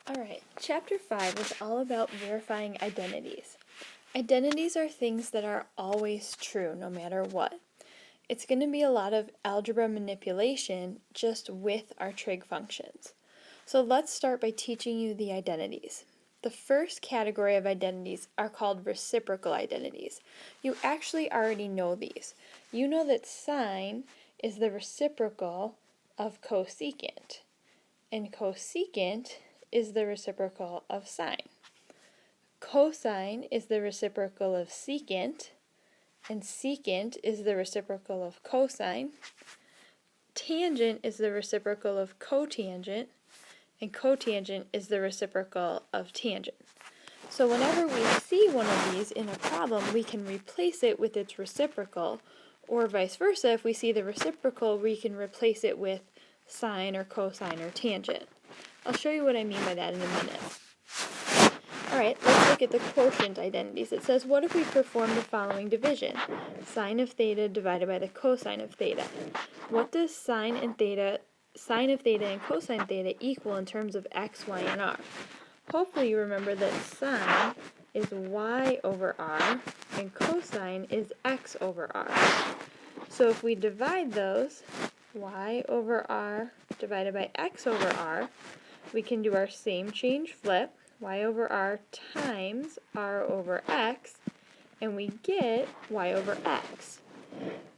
Alright, Chapter 5 is all about verifying identities. Identities are things that are always true, no matter what. It's going to be a lot of algebra manipulation just with our trig functions. So let's start by teaching you the identities. The first category of identities are called reciprocal identities. You actually already know these. You know that sine is the reciprocal of cosecant, and cosecant is the reciprocal of sine. Cosine is the reciprocal of secant, and secant is the reciprocal of cosine. Tangent is the reciprocal of cotangent, and cotangent is the reciprocal of tangent. So whenever we see one of these in a problem, we can replace it with its reciprocal, or vice versa. If we see the reciprocal, we can replace it with sine or cosine or tangent. I'll show you what I mean by that in a minute. Alright, let's look at the quotient identities. It says, what if we perform the following division? Sine of theta divided by the cosine of theta. What does sine of theta and cosine theta equal in terms of x, y, and r? Hopefully you remember that sine is y over r and cosine is x over r. So if we divide those, y over r divided by x over r, we can do our same change flip, y over r times r over x, and we get y over x.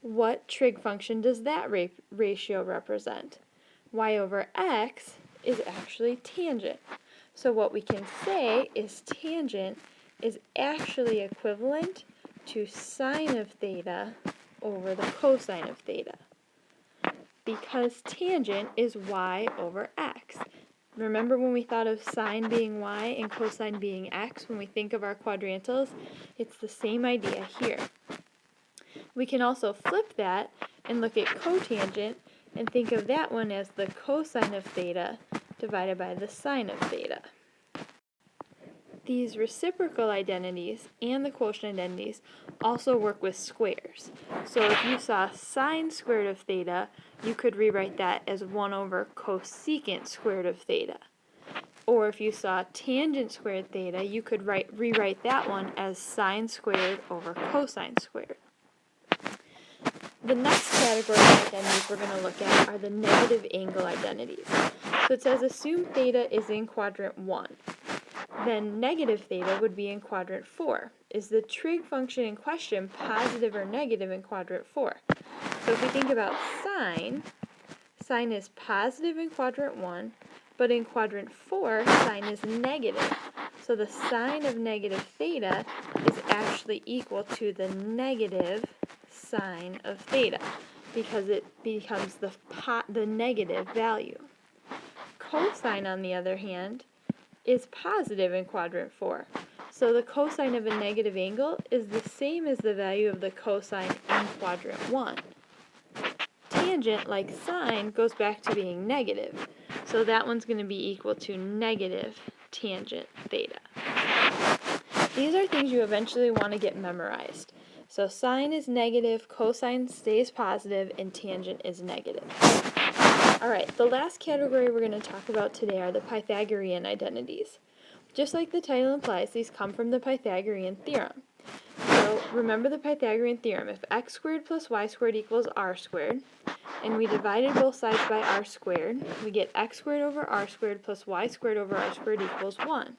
What trig function does that ratio represent? Y over x is actually tangent. So what we can say is tangent is actually equivalent to sine of theta over the cosine of theta, because tangent is y over x. Remember when we thought of sine being y and cosine being x when we think of our quadrantals? It's the same idea here. We can also flip that and look at cotangent and think of that one as the cosine of theta divided by the sine of theta. These reciprocal identities and the quotient identities also work with squares. So if you saw sine squared of theta, you could rewrite that as 1 over cosecant squared of theta. Or if you saw tangent squared theta, you could rewrite that one as sine squared over cosine squared. The next category of identities we're going to look at are the negative angle identities. So it says assume theta is in quadrant 1. Then negative theta would be in quadrant 4. Is the trig function in question positive or negative in quadrant 4? So if we think about sine is positive in quadrant 1, but in quadrant 4, sine is negative. So the sine of negative theta is actually equal to the negative sine of theta, because it becomes the negative value. Cosine, on the other hand, is positive in quadrant 4. So the cosine of a negative angle is the same as the value of the cosine in quadrant 1. Tangent, like sine, goes back to being negative. So that one's going to be equal to negative tangent theta. These are things you eventually want to get memorized. So sine is negative, cosine stays positive, and tangent is negative. Alright, the last category we're going to talk about today are the Pythagorean identities. Just like the title implies, these come from the Pythagorean theorem. So remember the Pythagorean theorem. If x squared plus y squared equals r squared, and we divided both sides by r squared, we get x squared over r squared plus y squared over r squared equals 1.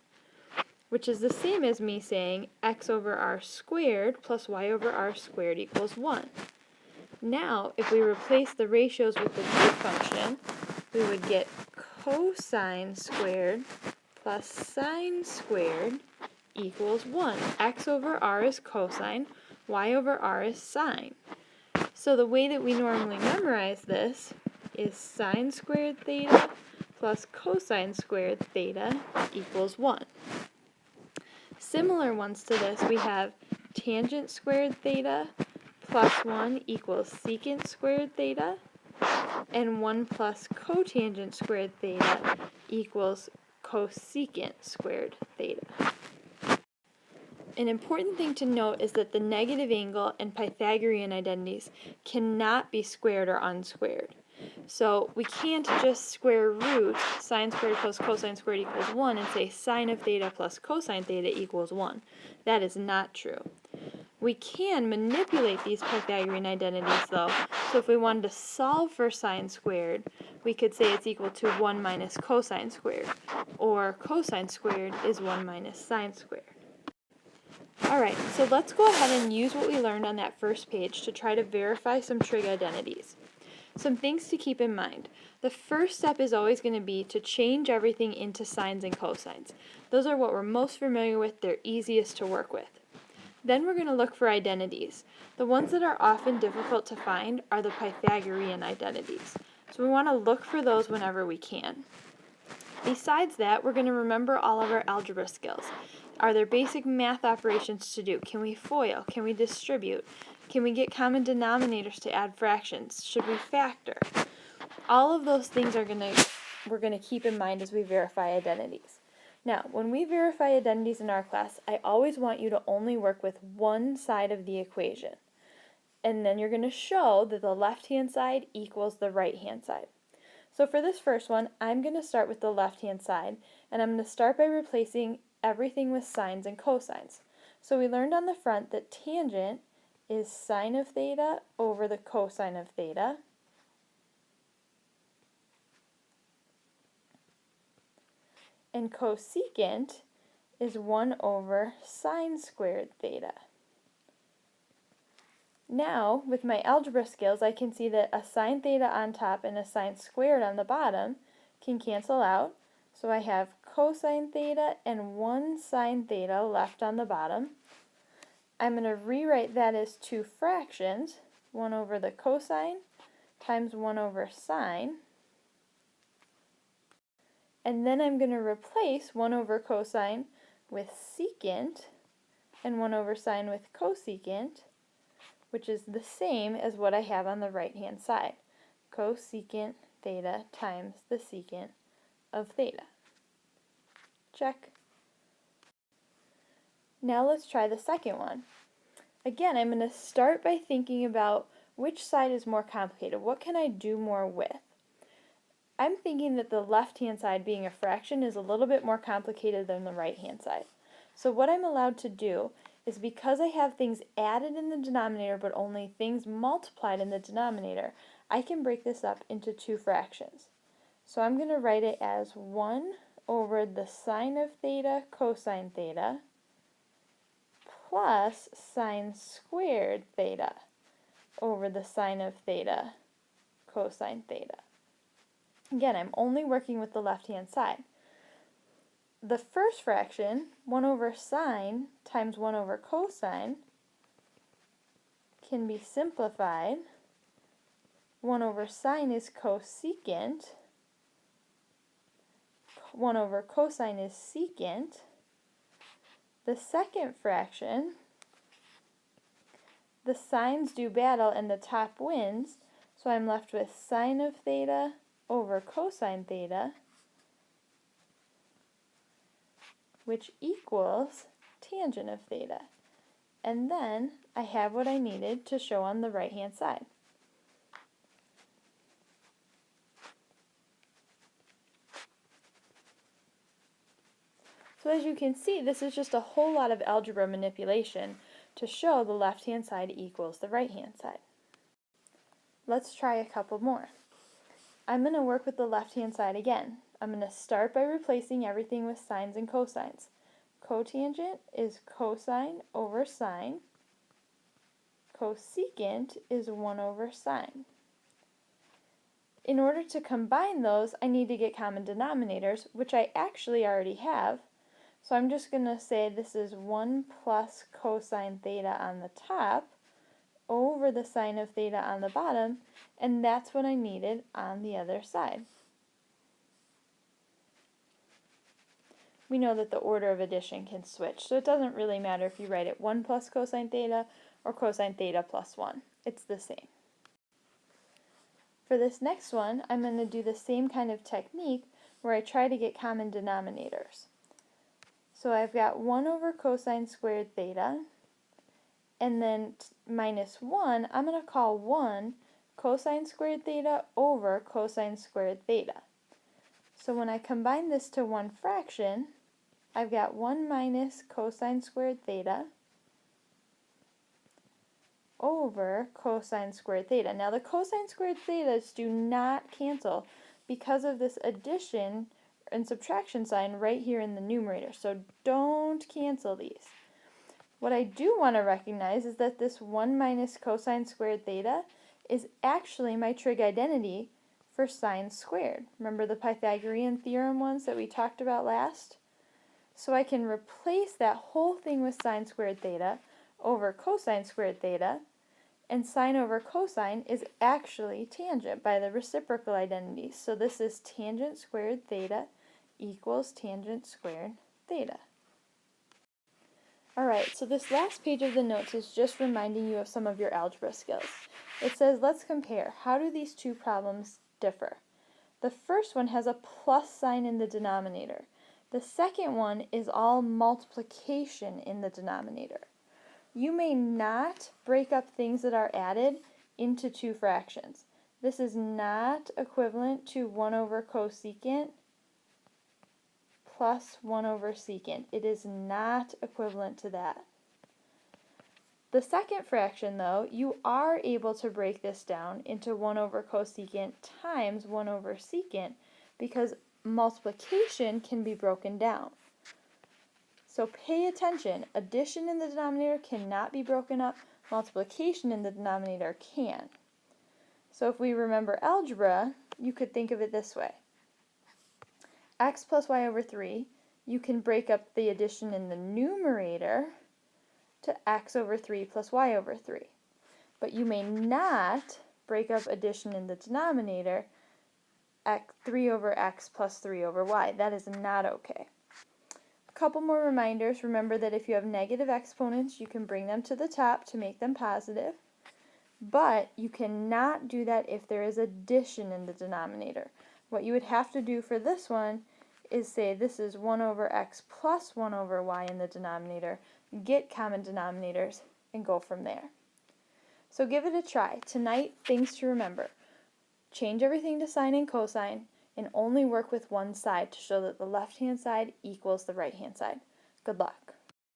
Which is the same as me saying x over r squared plus y over r squared equals 1. Now, if we replace the ratios with the trig function, we would get cosine squared plus sine squared equals 1. X over r is cosine, y over r is sine. So the way that we normally memorize this is sine squared theta plus cosine squared theta equals 1. Similar ones to this, we have tangent squared theta plus 1 equals secant squared theta, and 1 plus cotangent squared theta equals cosecant squared theta. An important thing to note is that the negative angle and Pythagorean identities cannot be squared or unsquared. So we can't just square root sine squared plus cosine squared equals 1 and say sine of theta plus cosine theta equals 1. That is not true. We can manipulate these Pythagorean identities though. So if we wanted to solve for sine squared, we could say it's equal to 1 minus cosine squared, or cosine squared is 1 minus sine squared. Alright, so let's go ahead and use what we learned on that first page to try to verify some trig identities. Some things to keep in mind. The first step is always going to be to change everything into sines and cosines. Those are what we're most familiar with, they're easiest to work with. Then we're going to look for identities. The ones that are often difficult to find are the Pythagorean identities. So we want to look for those whenever we can. Besides that, we're going to remember all of our algebra skills. Are there basic math operations to do? Can we FOIL? Can we distribute? Can we get common denominators to add fractions? Should we factor? All of those things we're going to keep in mind as we verify identities. Now, when we verify identities in our class, I always want you to only work with one side of the equation. And then you're going to show that the left-hand side equals the right-hand side. So for this first one, I'm going to start with the left-hand side, and I'm going to start by replacing everything with sines and cosines. So we learned on the front that tangent is sine of theta over the cosine of theta. And cosecant is 1 over sine squared theta. Now, with my algebra skills, I can see that a sine theta on top and a sine squared on the bottom can cancel out. So I have cosine theta and 1 sine theta left on the bottom. I'm going to rewrite that as two fractions, 1 over the cosine times 1 over sine. And then I'm going to replace 1 over cosine with secant and 1 over sine with cosecant, which is the same as what I have on the right-hand side. Cosecant theta times the secant of theta. Check. Now let's try the second one. Again, I'm going to start by thinking about which side is more complicated. What can I do more with? I'm thinking that the left-hand side, being a fraction, is a little bit more complicated than the right-hand side. So what I'm allowed to do is, because I have things added in the denominator but only things multiplied in the denominator, I can break this up into two fractions. So I'm going to write it as 1 over the sine of theta cosine theta plus sine squared theta over the sine of theta cosine theta. Again, I'm only working with the left-hand side. The first fraction, 1 over sine times 1 over cosine, can be simplified. 1 over sine is cosecant. 1 over cosine is secant. The second fraction, the sines do battle and the top wins, so I'm left with sine of theta over cosine theta, which equals tangent of theta. And then I have what I needed to show on the right-hand side. So as you can see, this is just a whole lot of algebra manipulation to show the left-hand side equals the right-hand side. Let's try a couple more. I'm going to work with the left-hand side again. I'm going to start by replacing everything with sines and cosines. Cotangent is cosine over sine. Cosecant is 1 over sine. In order to combine those, I need to get common denominators, which I actually already have. So I'm just going to say this is 1 plus cosine theta on the top over the sine of theta on the bottom, and that's what I needed on the other side. We know that the order of addition can switch, so it doesn't really matter if you write it 1 plus cosine theta or cosine theta plus 1. It's the same. For this next one, I'm going to do the same kind of technique where I try to get common denominators. So I've got 1 over cosine squared theta, and then minus 1, I'm going to call 1 cosine squared theta over cosine squared theta. So when I combine this to one fraction, I've got 1 minus cosine squared theta over cosine squared theta. Now the cosine squared thetas do not cancel because of this addition and subtraction sign right here in the numerator. So don't cancel these. What I do want to recognize is that this 1 minus cosine squared theta is actually my trig identity for sine squared. Remember the Pythagorean theorem ones that we talked about last? So I can replace that whole thing with sine squared theta over cosine squared theta, and sine over cosine is actually tangent by the reciprocal identity. So this is tangent squared theta equals tangent squared theta. Alright, so this last page of the notes is just reminding you of some of your algebra skills. It says, let's compare. How do these two problems differ? The first one has a plus sign in the denominator. The second one is all multiplication in the denominator. You may not break up things that are added into two fractions. This is not equivalent to 1 over cosecant plus 1 over secant. It is not equivalent to that. The second fraction, though, you are able to break this down into 1 over cosecant times 1 over secant because multiplication can be broken down. So pay attention. Addition in the denominator cannot be broken up. Multiplication in the denominator can. So if we remember algebra, you could think of it this way. X plus y over 3, you can break up the addition in the numerator to x over 3 plus y over 3. But you may not break up addition in the denominator, 3 over x plus 3 over y. That is not okay. A couple more reminders. Remember that if you have negative exponents, you can bring them to the top to make them positive. But you cannot do that if there is addition in the denominator. What you would have to do for this one is say this is 1 over x plus 1 over y in the denominator, get common denominators, and go from there. So give it a try. Tonight, things to remember. Change everything to sine and cosine, and only work with one side to show that the left-hand side equals the right-hand side. Good luck.